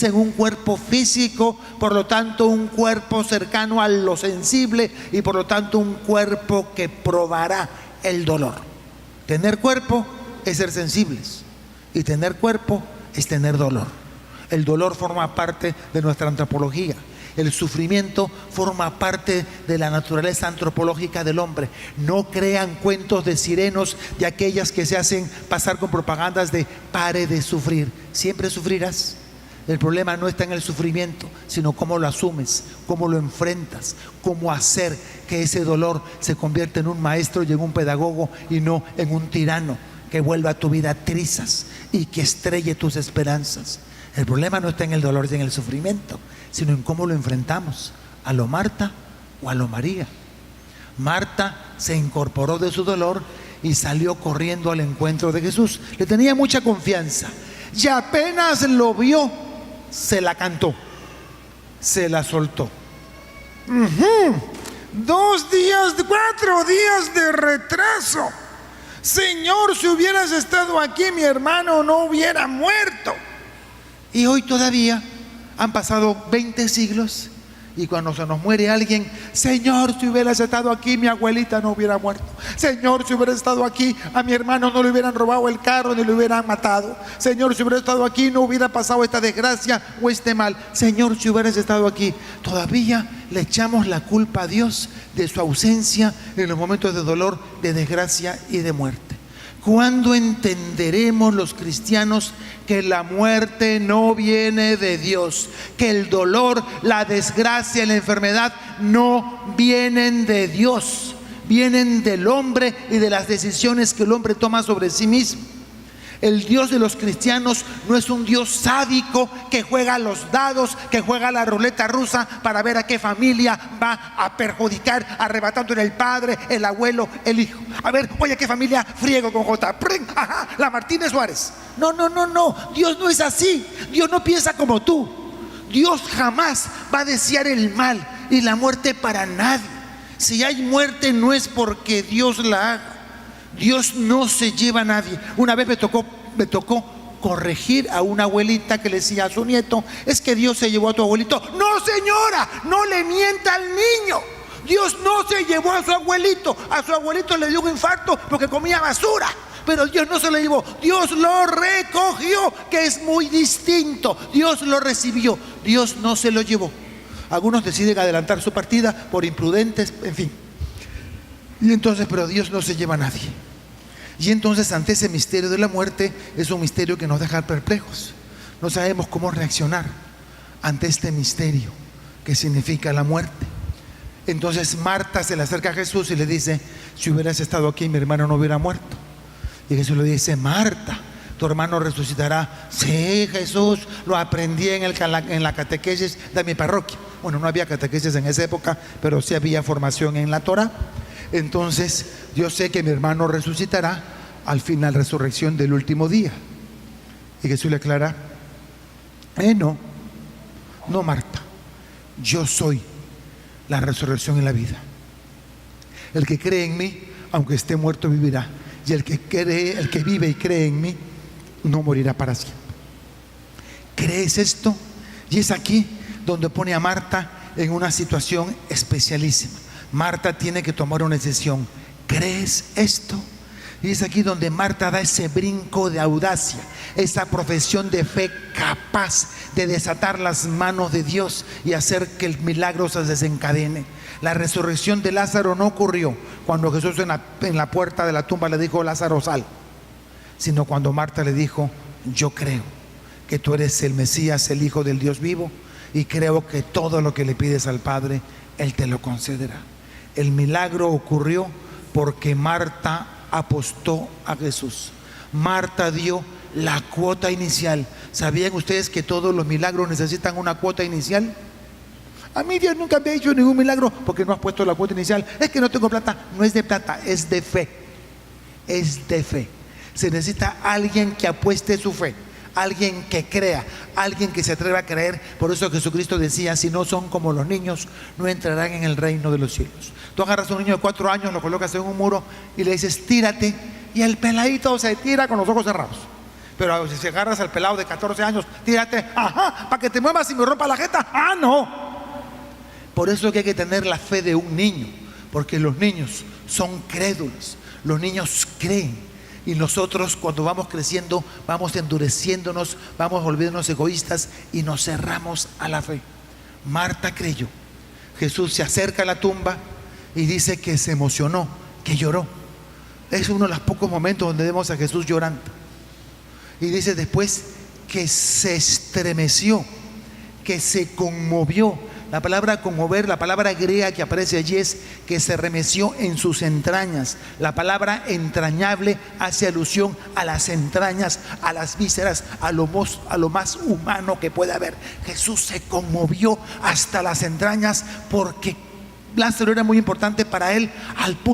en un cuerpo físico, por lo tanto un cuerpo cercano a lo sensible y por lo tanto un cuerpo que probará el dolor. Tener cuerpo es ser sensibles y tener cuerpo es tener dolor. El dolor forma parte de nuestra antropología. El sufrimiento forma parte de la naturaleza antropológica del hombre. No crean cuentos de sirenos de aquellas que se hacen pasar con propagandas de pare de sufrir. Siempre sufrirás. El problema no está en el sufrimiento, sino cómo lo asumes, cómo lo enfrentas, cómo hacer que ese dolor se convierta en un maestro y en un pedagogo y no en un tirano que vuelva tu vida trizas y que estrelle tus esperanzas. El problema no está en el dolor y en el sufrimiento, sino en cómo lo enfrentamos, a lo Marta o a lo María. Marta se incorporó de su dolor y salió corriendo al encuentro de Jesús. Le tenía mucha confianza y apenas lo vio, se la cantó, se la soltó. 2 días, 4 días de retraso. Señor, si hubieras estado aquí, mi hermano no hubiera muerto. Y hoy todavía han pasado 20 siglos y cuando se nos muere alguien, Señor, si hubieras estado aquí, mi abuelita no hubiera muerto. Señor, si hubieras estado aquí, a mi hermano no le hubieran robado el carro ni le hubieran matado. Señor, si hubieras estado aquí, no hubiera pasado esta desgracia o este mal. Señor, si hubieras estado aquí. Todavía le echamos la culpa a Dios de su ausencia en los momentos de dolor, de desgracia y de muerte. ¿Cuándo entenderemos los cristianos que la muerte no viene de Dios? Que el dolor, la desgracia y la enfermedad no vienen de Dios, vienen del hombre y de las decisiones que el hombre toma sobre sí mismo. El Dios de los cristianos no es un Dios sádico que juega a los dados, que juega a la ruleta rusa para ver a qué familia va a perjudicar, arrebatándole el padre, el abuelo, el hijo. A ver, oye, ¿qué familia friego con J? Ajá, la Martínez Suárez. No, Dios no es así. Dios no piensa como tú. Dios jamás va a desear el mal y la muerte para nadie. Si hay muerte no es porque Dios la haga. Dios no se lleva a nadie. Una vez me tocó corregir a una abuelita que le decía a su nieto: es que Dios se llevó a tu abuelito. No, señora, no le mienta al niño. Dios no se llevó a su abuelito. A su abuelito le dio un infarto porque comía basura, pero Dios no se lo llevó. Dios lo recogió, que es muy distinto. Dios lo recibió, Dios no se lo llevó. Algunos deciden adelantar su partida por imprudentes, en fin. Y entonces, pero Dios no se lleva a nadie. Y entonces, ante ese misterio de la muerte, es un misterio que nos deja perplejos. No sabemos cómo reaccionar ante este misterio que significa la muerte. Entonces Marta se le acerca a Jesús y le dice: si hubieras estado aquí, mi hermano no hubiera muerto. Y Jesús le dice: Marta, tu hermano resucitará. Sí, Jesús, lo aprendí en la catequesis de mi parroquia. Bueno, no había catequesis en esa época, pero sí había formación en la Torá. Entonces, yo sé que mi hermano resucitará al final, resurrección del último día. Y Jesús le aclara: no, Marta, yo soy la resurrección y la vida. El que cree en mí, aunque esté muerto, vivirá. Y el que vive y cree en mí, no morirá para siempre. ¿Crees esto? Y es aquí donde pone a Marta en una situación especialísima. Marta tiene que tomar una decisión. ¿Crees esto? Y es aquí donde Marta da ese brinco de audacia, esa profesión de fe capaz de desatar las manos de Dios y hacer que el milagro se desencadene. La resurrección de Lázaro no ocurrió cuando Jesús en la puerta de la tumba le dijo: Lázaro, sal, sino cuando Marta le dijo: yo creo que tú eres el Mesías, el Hijo del Dios vivo, y creo que todo lo que le pides al Padre, Él te lo concederá. El milagro ocurrió porque Marta apostó a Jesús. Marta dio la cuota inicial. ¿Sabían ustedes que todos los milagros necesitan una cuota inicial? A mí Dios nunca me ha hecho ningún milagro porque no has puesto la cuota inicial. Es que no tengo plata. No es de plata, es de fe. Es de fe. Se necesita alguien que apueste su fe, alguien que crea, alguien que se atreva a creer. Por eso Jesucristo decía: si no son como los niños, no entrarán en el reino de los cielos. Tú agarras a un niño de 4 años, lo colocas en un muro y le dices: tírate, y el peladito se tira con los ojos cerrados. Pero si agarras al pelado de 14 años, tírate, ajá, para que te muevas y me rompa la jeta. Ah, no. Por eso es que hay que tener la fe de un niño, porque los niños son crédulos, los niños creen. Y nosotros, cuando vamos creciendo, vamos endureciéndonos, vamos volviéndonos egoístas y nos cerramos a la fe. Marta creyó. Jesús se acerca a la tumba y dice que se emocionó, que lloró. Es uno de los pocos momentos donde vemos a Jesús llorando. Y dice después que se estremeció, que se conmovió. La palabra conmover, la palabra griega que aparece allí es que se remeció en sus entrañas. La palabra entrañable hace alusión a las entrañas, a las vísceras, a lo más humano que puede haber. Jesús se conmovió hasta las entrañas porque Lázaro era muy importante para él, al punto